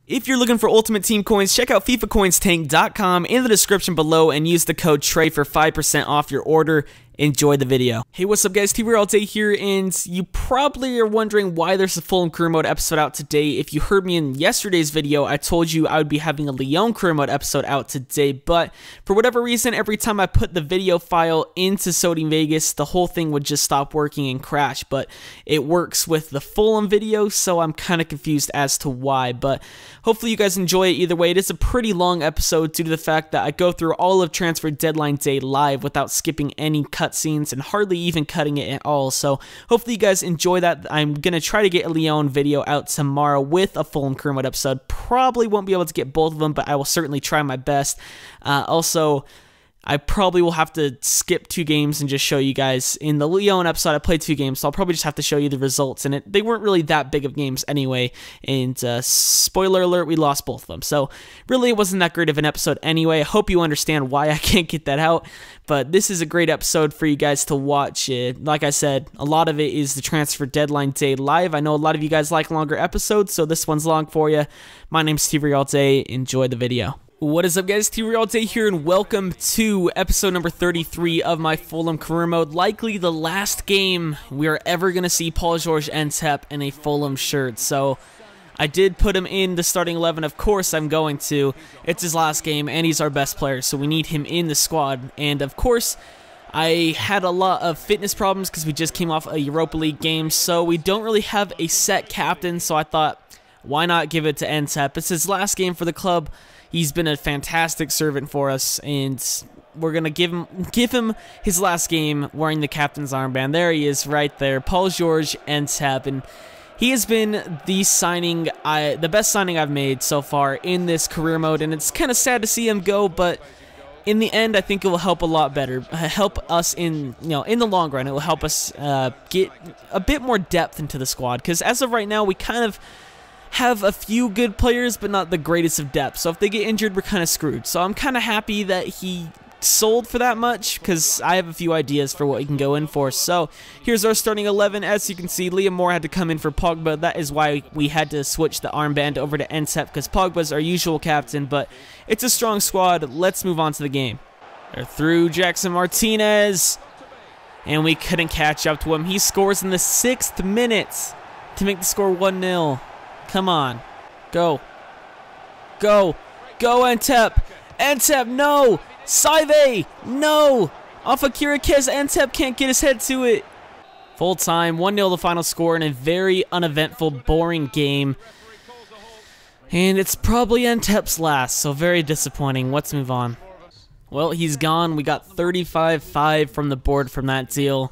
If you're looking for Ultimate Team coins, check out FIFACoinstank.com in the description below and use the code TRAY for 5% off your order. Enjoy the video. Hey, what's up guys, TRayALLDay here, and you probably are wondering why there's a Fulham career mode episode out today. If you heard me in yesterday's video, I told you I would be having a Lyon career mode episode out today, but for whatever reason, every time I put the video file into Sony Vegas, the whole thing would just stop working and crash, but it works with the Fulham video, so I'm kind of confused as to why, but hopefully you guys enjoy it either way. It is a pretty long episode due to the fact that I go through all of transfer deadline day live without skipping any cutscenes and hardly even cutting it at all, so hopefully you guys enjoy that. I'm gonna try to get a Lyon video out tomorrow with a Fulham career mode episode. Probably won't be able to get both of them, but I will certainly try my best. Also, I probably will have to skip 2 games and just show you guys. In the Lyon episode, I played 2 games, so I'll probably just have to show you the results, and they weren't really that big of games anyway, and spoiler alert, we lost both of them, so really it wasn't that great of an episode anyway. I hope you understand why I can't get that out, but this is a great episode for you guys to watch. Like I said, a lot of it is the transfer deadline day live. I know a lot of you guys like longer episodes, so this one's long for you. My name's TRayALLDay. Enjoy the video. What is up guys, TRayALLDay here, and welcome to episode number 33 of my Fulham career mode. Likely the last game we are ever going to see Paul-Georges Ntep in a Fulham shirt, so I did put him in the starting 11, of course I'm going to. It's his last game, and he's our best player, so we need him in the squad, and of course, I had a lot of fitness problems because we just came off a Europa League game, so we don't really have a set captain, so I thought, why not give it to Ntep? It's his last game for the club. He's been a fantastic servant for us, and we're going to give him his last game wearing the captain's armband. There he is right there, Paul-Georges Ntep, and he has been the best signing I've made so far in this career mode, and it's kind of sad to see him go, but in the end, I think it will help a lot better, help us in the long run. It will help us get a bit more depth into the squad, because as of right now, we kind of have a few good players, but not the greatest of depth. So if they get injured, we're kind of screwed. So I'm kind of happy that he sold for that much, because I have a few ideas for what he can go in for. So here's our starting 11. As you can see, Liam Moore had to come in for Pogba. That is why we had to switch the armband over to Ntep, because Pogba's our usual captain, but it's a strong squad. Let's move on to the game. They're through Jackson Martinez, and we couldn't catch up to him. He scores in the 6th minute to make the score 1-0. Come on. Go. Go. Go, Ntep. Ntep, no. Saive, no. Off of Kirakez, Ntep can't get his head to it. Full time, 1-0 the final score in a very uneventful, boring game. And it's probably Ntep's last, so very disappointing. Let's move on. Well, he's gone. We got 35-5 from the board from that deal.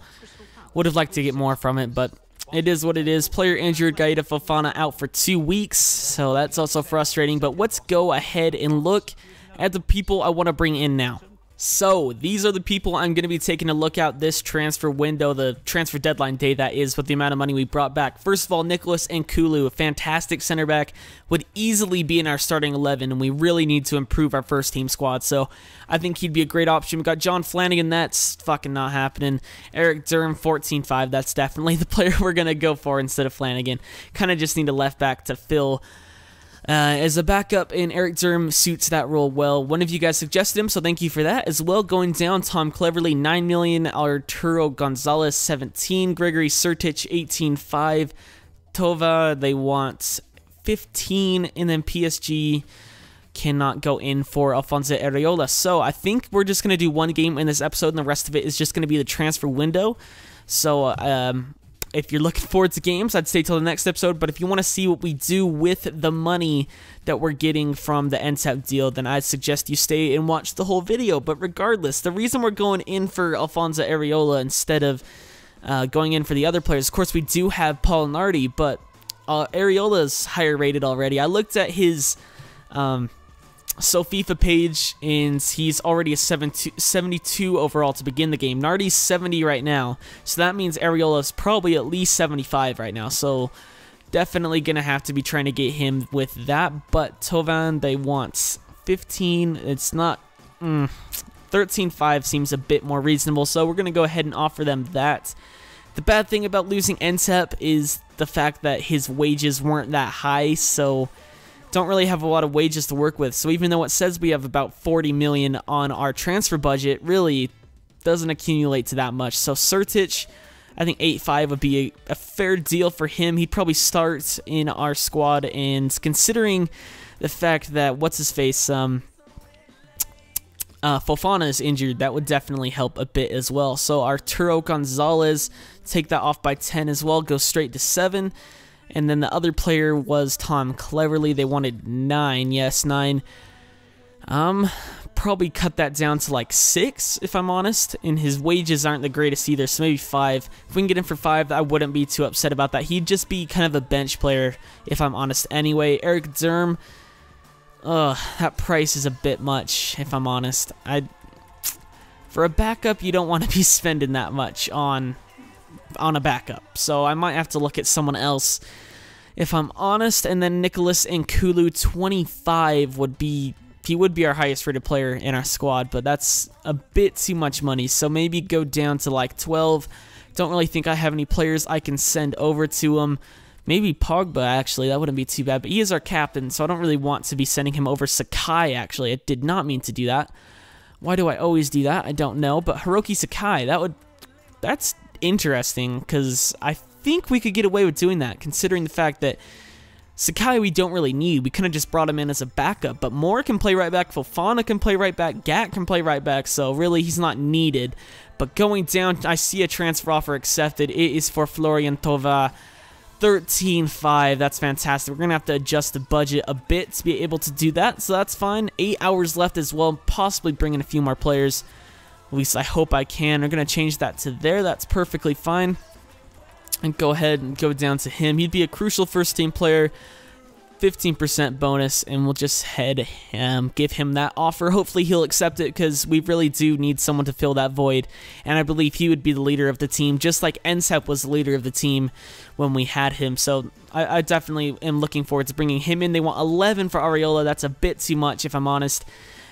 Would have liked to get more from it, but it is what it is. Player injured, Gaeta Fofana out for 2 weeks, so that's also frustrating. But let's go ahead and look at the people I want to bring in now. So, these are the people I'm going to be taking a look at this transfer window, the transfer deadline day that is, with the amount of money we brought back. First of all, Nicholas Nkulu, a fantastic center back, would easily be in our starting 11, and we really need to improve our first team squad, so I think he'd be a great option. We got John Flanagan, that's fucking not happening. Eric Durham, 14-5, that's definitely the player we're going to go for instead of Flanagan. Kind of just need a left back to fill as a backup, and Eric Durham suits that role well. One of you guys suggested him, so thank you for that as well. Going down, Tom Cleverley, 9 million, Arturo Gonzalez, 17, Gregory Sertic, 18.5, Tova, they want 15, and then PSG cannot go in for Alphonso Areola. So I think we're just going to do 1 game in this episode, and the rest of it is just going to be the transfer window. So, if you're looking forward to games, I'd stay till the next episode, but if you want to see what we do with the money that we're getting from the Ntep deal, then I'd suggest you stay and watch the whole video. But regardless, the reason we're going in for Alphonso Areola instead of going in for the other players, of course we do have Paul Nardi, but Areola's higher rated already. I looked at his FIFA page, and he's already a 72 overall to begin the game. Nardi's 70 right now, so that means Areola's probably at least 75 right now, so definitely going to have to be trying to get him with that. But Tovan, they want 15. It's not 13.5 seems a bit more reasonable, so we're going to go ahead and offer them that. The bad thing about losing Ntep is the fact that his wages weren't that high, so don't really have a lot of wages to work with. So even though it says we have about 40 million on our transfer budget, really doesn't accumulate to that much. So Sertic, I think 8.5 would be a fair deal for him. He'd probably start in our squad, and considering the fact that what's-his-face, Fofana is injured, that would definitely help a bit as well. So Arturo Gonzalez, take that off by 10 as well, go straight to 7. And then the other player was Tom Cleverley. They wanted 9. Yes, 9. Probably cut that down to like 6, if I'm honest. And his wages aren't the greatest either, so maybe 5. If we can get him for 5, I wouldn't be too upset about that. He'd just be kind of a bench player, if I'm honest. Anyway, Eric Derm, that price is a bit much, if I'm honest. For a backup, you don't want to be spending that much on a backup, so I might have to look at someone else, if I'm honest. And then Nicholas Nkulu, 25 would be. He would be our highest rated player in our squad, but that's a bit too much money, so maybe go down to like 12. Don't really think I have any players I can send over to him. Maybe Pogba, actually, that wouldn't be too bad, but he is our captain, so I don't really want to be sending him over. Sakai, actually, I did not mean to do that. Why do I always do that? I don't know, but Hiroki Sakai, that's interesting, because I think we could get away with doing that, considering the fact that Sakai we don't really need. We kind of just brought him in as a backup, but Moore can play right back, Fofana can play right back, Gat can play right back, so really he's not needed. But going down, I see a transfer offer accepted. It is for Florian Thauvin, 13.5. That's fantastic. We're going to have to adjust the budget a bit to be able to do that, so that's fine. 8 hours left as well, possibly bring in a few more players. At least I hope I can. We're going to change that to there. That's perfectly fine. And go ahead and go down to him. He'd be a crucial first-team player, 15% bonus, and we'll just give him that offer. Hopefully he'll accept it, because we really do need someone to fill that void, and I believe he would be the leader of the team, just like Ntep was the leader of the team when we had him. So I definitely am looking forward to bringing him in. They want 11 for Areola. That's a bit too much, if I'm honest,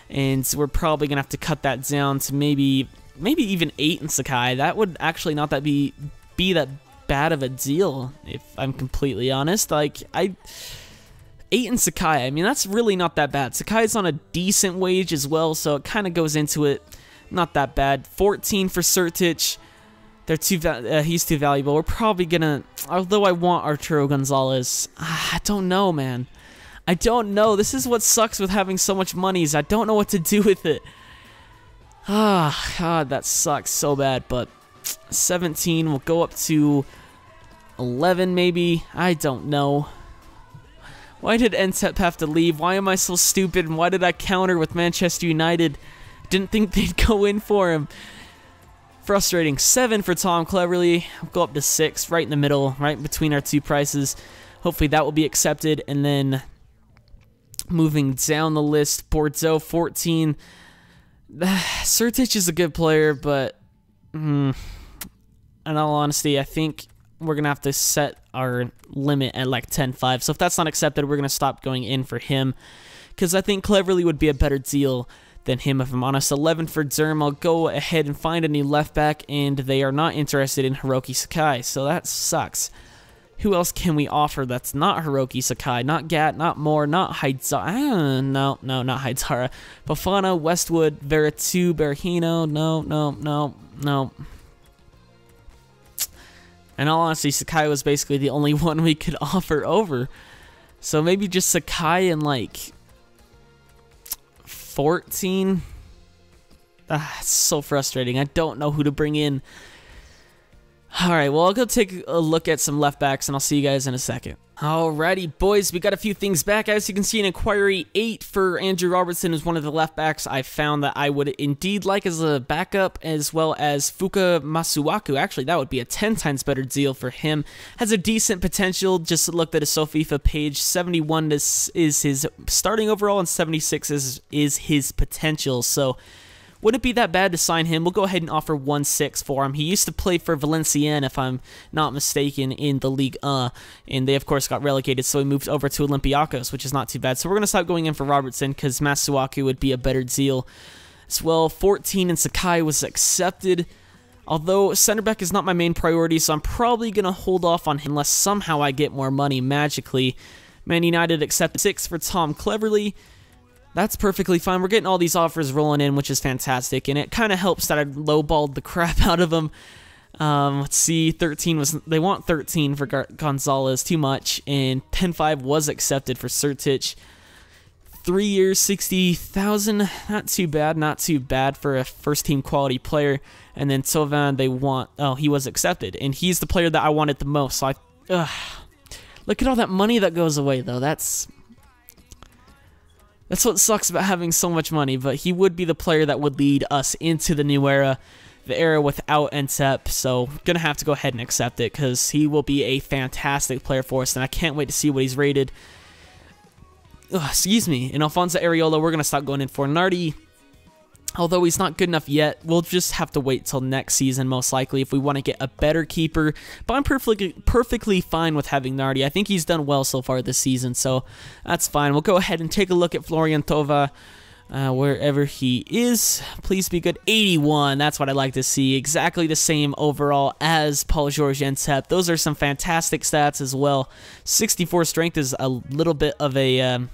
and so we're probably going to have to cut that down to maybe even 8 in Sakai. That would actually not be that bad of a deal, if I'm completely honest. Like, 8 in Sakai, I mean, that's really not that bad. Sakai's on a decent wage as well, so it kind of goes into it. Not that bad. 14 for Sertic. He's too valuable. We're probably gonna, although I want Arturo Gonzalez, I don't know, man. I don't know. This is what sucks with having so much money, is I don't know what to do with it. God, that sucks so bad. But 17 will go up to 11 maybe. I don't know. Why did Ntep have to leave? Why am I so stupid? And why did I counter with Manchester United? Didn't think they'd go in for him. Frustrating. 7 for Tom Cleverley. I'll go up to 6, right in the middle, right between our two prices. Hopefully that will be accepted. And then moving down the list, Bordeaux, 14. Sertic is a good player, but in all honesty, I think we're going to have to set our limit at like 10.5. So if that's not accepted, we're going to stop going in for him, because I think Cleverley would be a better deal than him, if I'm honest. 11 for Derm. I'll go ahead and find a new left back, and they are not interested in Hiroki Sakai, so that sucks. Who else can we offer that's not Hiroki Sakai? Not Gat, not Moore, not Haidzara. No, not Haidzara. Bafana, Westwood, Veratu, Berahino. No. In all honesty, Sakai was basically the only one we could offer over. So maybe just Sakai and like 14. It's so frustrating. I don't know who to bring in. Alright, well, I'll go take a look at some left backs, and I'll see you guys in a second. Alrighty, boys, we got a few things back. As you can see, an inquiry 8 for Andrew Robertson is one of the left backs I found that I would indeed like as a backup, as well as Fuka Masuaku. Actually, that would be a 10 times better deal for him. Has a decent potential. Just looked at his SoFIFA page. 71 is his starting overall, and 76 is his potential. So wouldn't be that bad to sign him. We'll go ahead and offer 1.6 for him. He used to play for Valenciennes, if I'm not mistaken, in the Ligue 1, and they, of course, got relegated, so he moved over to Olympiacos, which is not too bad. So we're going to stop going in for Robertson, because Masuaku would be a better deal as well. 14 and Sakai was accepted, although center back is not my main priority, so I'm probably going to hold off on him unless somehow I get more money magically. Man United accepted 6 for Tom Cleverley. That's perfectly fine. We're getting all these offers rolling in, which is fantastic, and it kind of helps that I lowballed the crap out of them. Let's see, 13 was, they want 13 for Gonzalez, too much, and 10.5 was accepted for Sertic. 3 years, 60,000, not too bad for a first-team quality player. And then Tovan, they want, oh, he was accepted, and he's the player that I wanted the most. So look at all that money that goes away, though. That's what sucks about having so much money, but he would be the player that would lead us into the new era, the era without Ntep, so gonna have to go ahead and accept it, because he will be a fantastic player for us, and I can't wait to see what he's rated. Excuse me. In Alphonso Areola, we're gonna stop going in for Nardi. Although he's not good enough yet, we'll just have to wait till next season, most likely, if we want to get a better keeper. But I'm perfectly fine with having Nardi. I think he's done well so far this season, so that's fine. We'll go ahead and take a look at Florian Tova, wherever he is. Please be good. 81, that's what I like to see. Exactly the same overall as Paul-Georges Ntep. Those are some fantastic stats as well. 64 strength is a little bit of a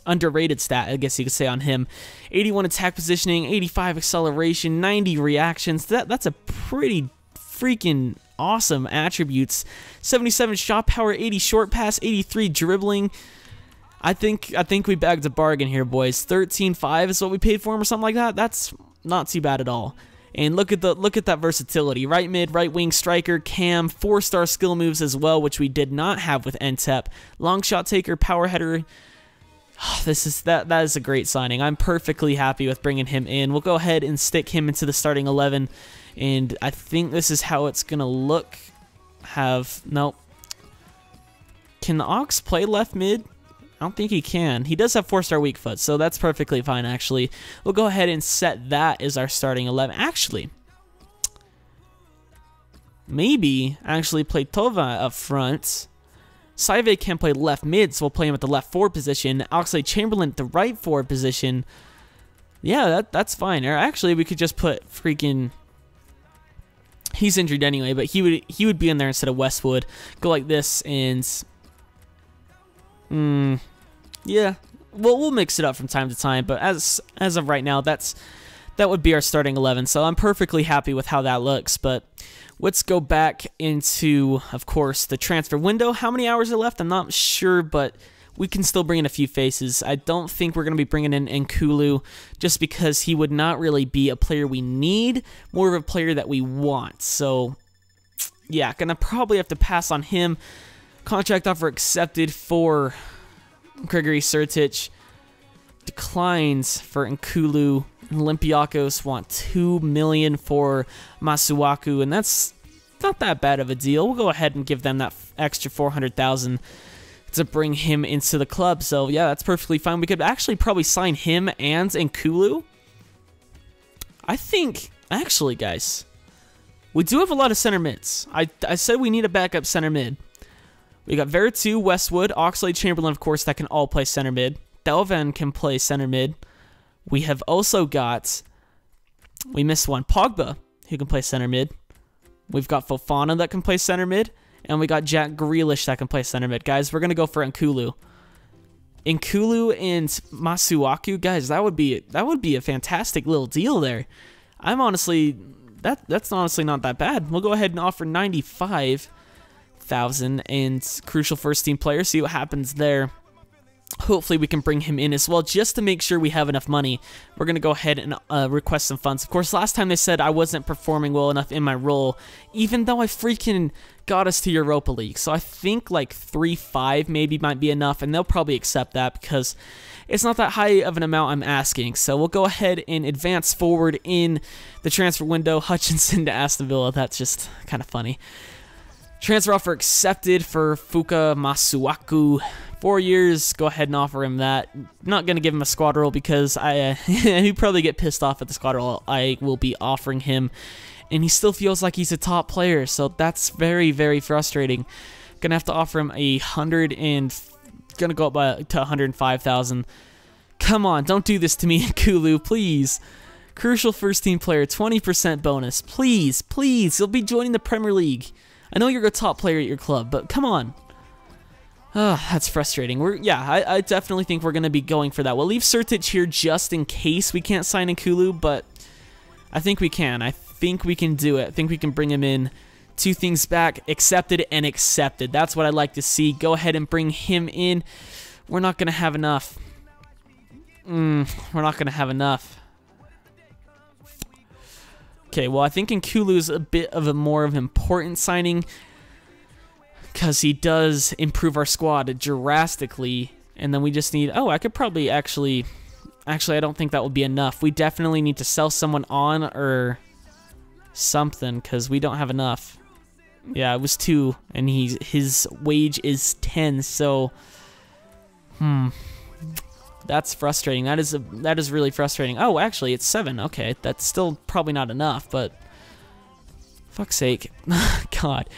underrated stat, I guess you could say, on him. 81 attack positioning, 85 acceleration, 90 reactions. That's a pretty freaking awesome attributes. 77 shot power, 80 short pass, 83 dribbling. I think we bagged a bargain here, boys. 13.5 is what we paid for him, or something like that. That's not too bad at all. And look at that versatility. Right mid, right wing striker, cam, 4-star skill moves as well, which we did not have with Ntep. Long shot taker, power header. That is a great signing. I'm perfectly happy with bringing him in. We'll go ahead and stick him into the starting 11, and I think this is how it's gonna look. Nope. Can the Ox play left mid? I don't think he can. He does have 4-star weak foot, so that's perfectly fine, actually. We'll go ahead and set that as our starting 11. Actually, maybe actually play Tova up front. Saive can play left mid, so we'll play him at the left forward position. Oxlade-Chamberlain at the right forward position. Yeah, that's fine. Or actually, we could just put freaking... He's injured anyway, but he would be in there instead of Westwood. Go like this, and... yeah. Well, we'll mix it up from time to time, but as of right now, that would be our starting 11. So I'm perfectly happy with how that looks, but... Let's go back into, of course, the transfer window. How many hours are left? I'm not sure, but we can still bring in a few faces. I don't think we're going to be bringing in Nkulu just because he would not really be a player we need, more of a player that we want. So, yeah, going to probably have to pass on him. Contract offer accepted for Gregory Sertic. Declines for Nkulu. Olympiacos want $2 million for Masuaku, and that's not that bad of a deal. We'll go ahead and give them that extra $400,000 to bring him into the club. So yeah, that's perfectly fine. We could actually probably sign him and Nkulu. I think, actually, guys, we do have a lot of center mids. I said we need a backup center mid. We got Veretout, Westwood, Oxlade-Chamberlain, of course, that can all play center mid. Delvan can play center mid. We have also got, we missed one, Pogba, who can play center mid. We've got Fofana that can play center mid. And we got Jack Grealish that can play center mid. Guys, we're going to go for Nkulu. Nkulu and Masuaku, guys, that would be a fantastic little deal there. I'm honestly, that's honestly not that bad. We'll go ahead and offer $95,000 and crucial first team player, see what happens there. Hopefully we can bring him in as well, just to make sure we have enough money. We're going to go ahead and request some funds. Of course, last time they said I wasn't performing well enough in my role, even though I freaking got us to Europa League. So I think like 3.5 maybe might be enough, and they'll probably accept that because it's not that high of an amount I'm asking. So we'll go ahead and advance forward in the transfer window. Hutchinson to Aston Villa, that's just kind of funny. Transfer offer accepted for Fuka Masuaku. 4 years, go ahead and offer him that. Not going to give him a squad role because he'd probably get pissed off at the squad role I will be offering him. And he still feels like he's a top player, so that's very, very frustrating. Going to have to offer him going to go up to 105,000. Come on, don't do this to me, Nkulu, please. Crucial first team player, 20% bonus. Please, please, you'll be joining the Premier League. I know you're a top player at your club, but come on. That's frustrating. Yeah, I definitely think we're going to be going for that. We'll leave Sertic here just in case we can't sign Nkulu, but I think we can. I think we can do it. I think we can bring him in. 2 things back, accepted and accepted. That's what I'd like to see. Go ahead and bring him in. We're not going to have enough. We're not going to have enough. Okay, well, I think Nkulu is a bit of a more of an important signing because he does improve our squad drastically. And then we just need... Oh, I could probably actually... Actually, I don't think that would be enough. We definitely need to sell someone on or something because we don't have enough. Yeah, it was 2, and his wage is 10. So, that's frustrating. That is really frustrating. Oh, actually, it's 7. Okay, that's still probably not enough, but fuck's sake, God.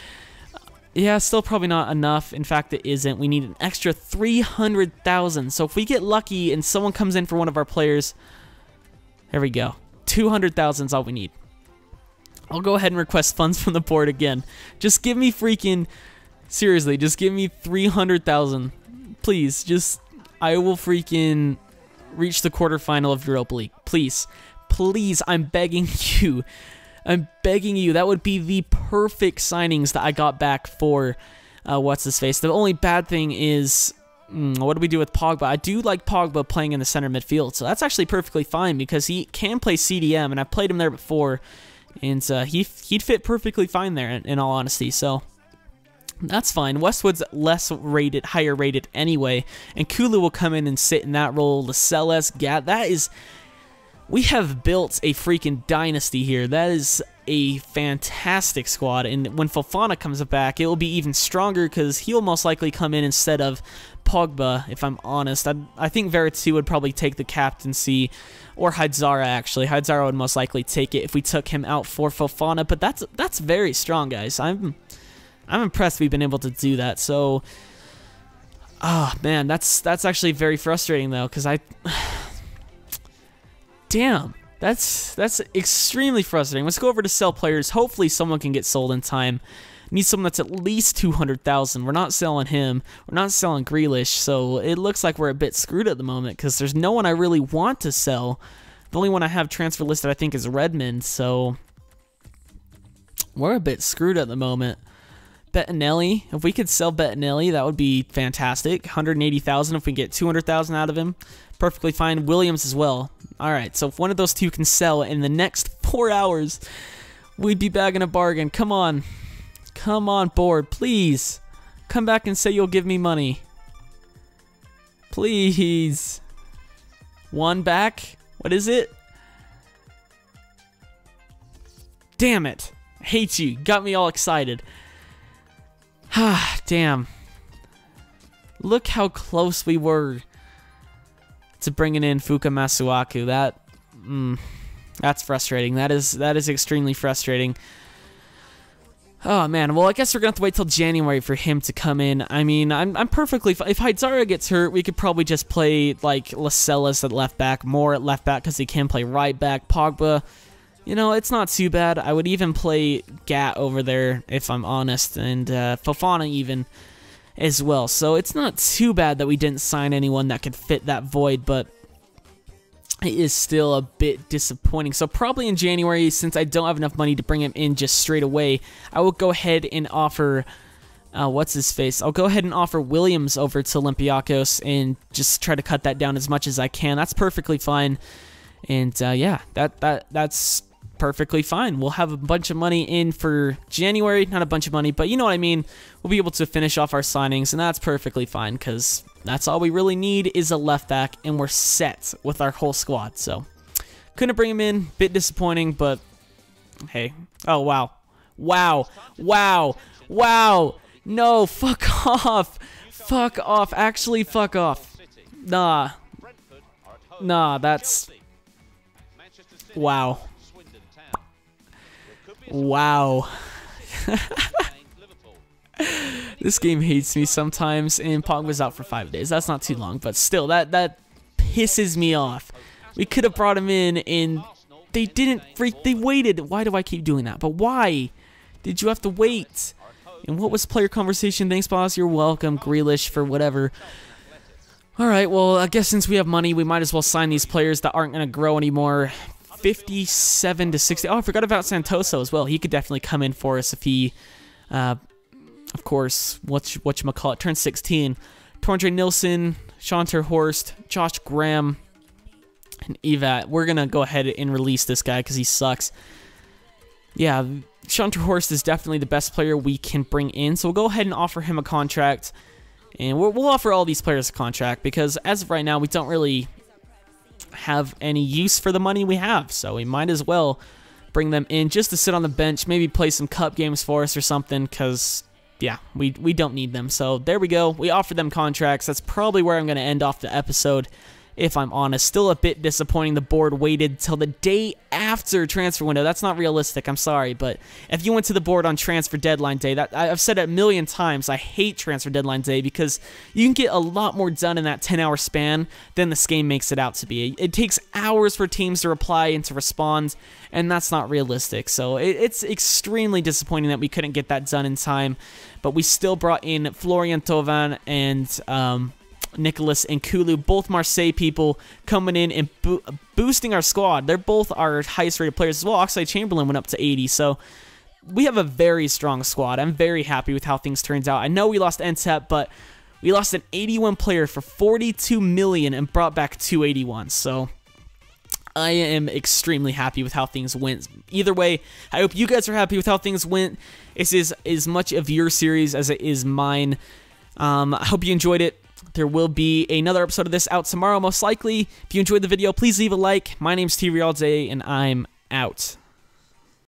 Yeah, still probably not enough. In fact, it isn't. We need an extra 300,000. So if we get lucky and someone comes in for one of our players, there we go. 200,000 is all we need. I'll go ahead and request funds from the board again. Just give me freaking... Seriously, just give me 300,000. Please, just... I will freaking reach the quarterfinal of Europa League. Please. Please, I'm begging you. I'm begging you. That would be the perfect signings that I got back for... what's-his-face. The only bad thing is... what do we do with Pogba? I do like Pogba playing in the center midfield, so that's actually perfectly fine because he can play CDM, and I've played him there before. And he'd fit perfectly fine there, in all honesty. So that's fine. Westwood's higher rated anyway. And Kulu will come in and sit in that role. Lascelles, Gat. That is... We have built a freaking dynasty here. That is a fantastic squad. And when Fofana comes back, it will be even stronger because he'll most likely come in instead of Pogba, if I'm honest. I think Verratti would probably take the captaincy, or Haidzara, actually. Haidzara would most likely take it if we took him out for Fofana, but that's very strong, guys. I'm impressed we've been able to do that. So, oh, man, that's actually very frustrating, though, because damn, that's extremely frustrating. Let's go over to sell players. Hopefully someone can get sold in time. Need someone that's at least 200,000. We're not selling him. We're not selling Grealish, so it looks like we're a bit screwed at the moment because there's no one I really want to sell. The only one I have transfer listed, I think, is Redmond, so we're a bit screwed at the moment. Bettinelli, if we could sell Bettinelli, that would be fantastic. 180,000 if we get 200,000 out of him. Perfectly fine. Williams as well. All right, so if one of those two can sell in the next 4 hours, we'd be bagging a bargain. Come on. Come on, board, please. Come back and say you'll give me money. Please. 1 back. What is it? Damn it. I hate you. Got me all excited. Ah, damn. Look how close we were to bringing in Fuka Masuaku. That's frustrating. That is extremely frustrating. Oh, man. Well, I guess we're going to have to wait till January for him to come in. I mean, I'm perfectly fine. If Haidzara gets hurt, we could probably just play, like, Lascelles at left back, more at left back because he can play right back. Pogba, you know, it's not too bad. I would even play Gat over there, if I'm honest, and Fofana even as well. So it's not too bad that we didn't sign anyone that could fit that void, but it is still a bit disappointing. So probably in January, since I don't have enough money to bring him in just straight away, I will go ahead and offer, what's his face? I'll go ahead and offer Williams over to Olympiacos and just try to cut that down as much as I can. That's perfectly fine. And yeah, that's perfectly fine. We'll have a bunch of money in for January. Not a bunch of money, but you know what I mean. We'll be able to finish off our signings, and that's perfectly fine because that's all we really need is a left back, and we're set with our whole squad. So couldn't bring him in. Bit disappointing, but hey. Oh, wow. Wow. Wow. Wow. No, fuck off. Fuck off. Actually, fuck off. Nah. Nah, that's... Wow. Wow. This game hates me sometimes, and Pogba's out for 5 days. That's not too long, but still, that pisses me off. We could have brought him in, and they didn't they waited. Why do I keep doing that? But why did you have to wait? And what was player conversation? Thanks, boss. You're welcome. Grealish for whatever. All right, well, I guess since we have money, we might as well sign these players that aren't going to grow anymore. 57 to 60. Oh, I forgot about Santoso as well. He could definitely come in for us if he, of course, whatchamacallit, turns 16. Torndre Nilsson, Sean Terhorst, Josh Graham, and Evat. We're going to go ahead and release this guy because he sucks. Yeah, Sean Terhorst is definitely the best player we can bring in, so we'll go ahead and offer him a contract. And we'll offer all these players a contract because as of right now, we don't really have any use for the money we have. So we might as well bring them in just to sit on the bench, maybe play some cup games for us or something because, yeah, we don't need them. So there we go. We offered them contracts. That's probably where I'm going to end off the episode, if I'm honest. Still a bit disappointing the board waited till the day after transfer window. That's not realistic, I'm sorry, but if you went to the board on transfer deadline day, that I've said it a million times, I hate transfer deadline day because you can get a lot more done in that 10-hour span than this game makes it out to be. It takes hours for teams to reply and to respond, and that's not realistic. So it's extremely disappointing that we couldn't get that done in time, but we still brought in Florian Thauvin and Nicholas and Kulu, both Marseille people, coming in and boosting our squad. They're both our highest rated players as well. Oxlade-Chamberlain went up to 80, so we have a very strong squad. I'm very happy with how things turned out. I know we lost Ntep, but we lost an 81 player for 42 million and brought back 281, so I am extremely happy with how things went. Either way, I hope you guys are happy with how things went. This is as much of your series as it is mine. I hope you enjoyed it. There will be another episode of this out tomorrow, most likely. If you enjoyed the video, please leave a like. My name's TRayALLDay, and I'm out.